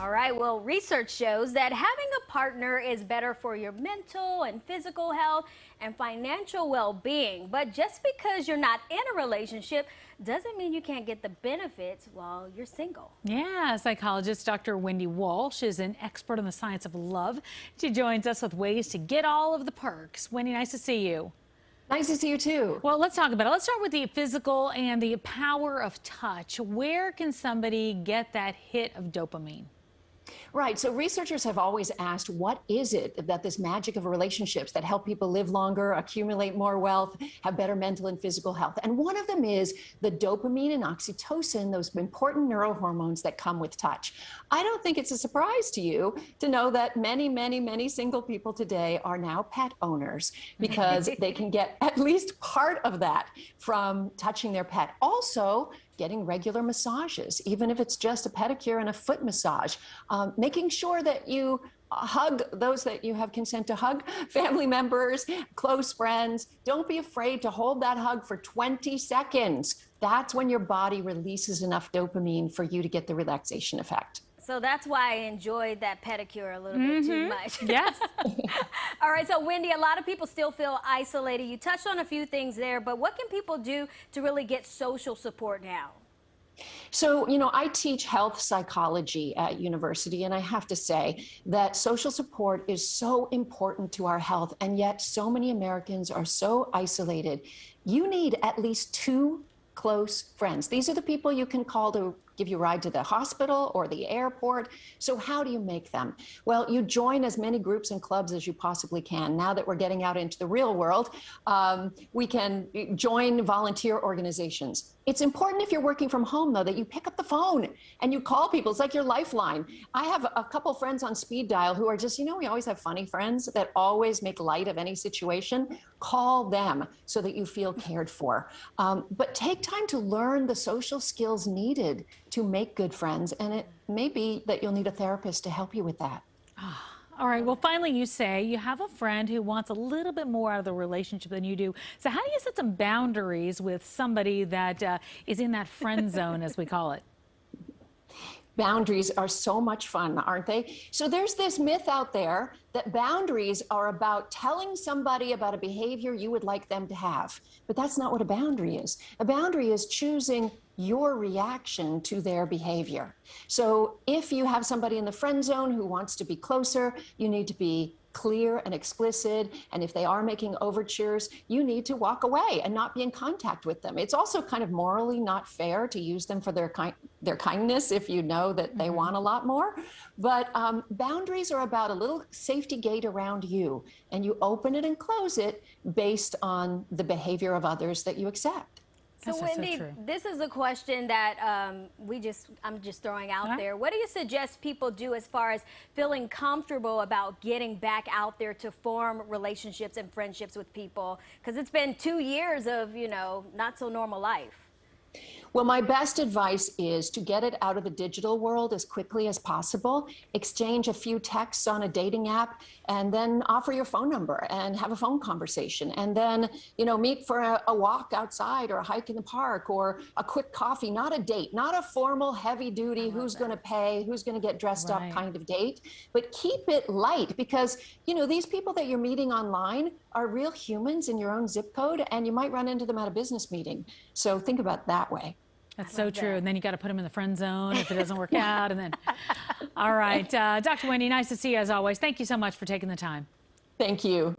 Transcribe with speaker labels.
Speaker 1: All right, well, research shows that having a partner is better for your mental and physical health and financial well-being. But just because you're not in a relationship doesn't mean you can't get the benefits while you're single.
Speaker 2: Yeah, psychologist Dr. Wendy Walsh is an expert on the science of love. She joins us with ways to get all of the perks. Wendy, nice to see you.
Speaker 3: Nice to see you too.
Speaker 2: Well, let's talk about it. Let's start with the physical and the power of touch. Where can somebody get that hit of dopamine?
Speaker 3: Right. So researchers have always asked, what is it that this magic of relationships that help people live longer, accumulate more wealth, have better mental and physical health? And one of them is the dopamine and oxytocin, those important neurohormones that come with touch. I don't think it's a surprise to you to know that many single people today are now pet owners because they can get at least part of that from touching their pet. Also, getting regular massages, even if it's just a pedicure and a foot massage, making sure that you hug those that you have consent to hug, family members, close friends. Don't be afraid to hold that hug for 20 seconds. That's when your body releases enough dopamine for you to get the relaxation effect.
Speaker 1: So that's why I enjoyed that pedicure a little bit too much.
Speaker 2: Yes.
Speaker 1: All right, so Wendy, a lot of people still feel isolated. You touched on a few things there, but what can people do to really get social support now?
Speaker 3: So, I teach health psychology at university, and I have to say that social support is so important to our health, and yet so many Americans are so isolated. You need at least 2 close friends. These are the people you can call to give you a ride to the hospital or the airport. So how do you make them? Well, you join as many groups and clubs as you possibly can. Now that we're getting out into the real world, we can join volunteer organizations. It's important if you're working from home, though, that you pick up the phone and you call people. It's like your lifeline. I have a couple friends on speed dial who are just, we always have funny friends that always make light of any situation. Call them so that you feel cared for. But take time to learn the social skills needed to make good friends. And it may be that you'll need a therapist to help you with that.
Speaker 2: All right. Well, finally, you say you have a friend who wants a little bit more out of the relationship than you do. So how do you set some boundaries with somebody that is in that friend zone, as we call it?
Speaker 3: Boundaries are so much fun, aren't they? So there's this myth out there that boundaries are about telling somebody about a behavior you would like them to have. But that's not what a boundary is. A boundary is choosing your reaction to their behavior. So if you have somebody in the friend zone who wants to be closer, you need to be clear and explicit. And if they are making overtures, you need to walk away and not be in contact with them. It's also kind of morally not fair to use them for their kindness if you know that they want a lot more. But boundaries are about a little safety gate around you, and you open it and close it based on the behavior of others that you accept.
Speaker 1: So Wendy, this is a question that I'm just throwing out there. What do you suggest people do as far as feeling comfortable about getting back out there to form relationships and friendships with people? Because it's been 2 years of, not so normal life.
Speaker 3: Well, my best advice is to get it out of the digital world as quickly as possible, exchange a few texts on a dating app, and then offer your phone number and have a phone conversation. And then, meet for a walk outside or a hike in the park or a quick coffee, not a date, not a formal heavy duty, who's going to pay, who's going to get dressed up kind of date, but keep it light because, these people that you're meeting online are real humans in your own zip code, and you might run into them at a business meeting. So think about that way.
Speaker 2: That's so true. And then you got to put them in the friend zone if it doesn't work out. And then, all right. Dr. Wendy, nice to see you as always. Thank you so much for taking the time.
Speaker 3: Thank you.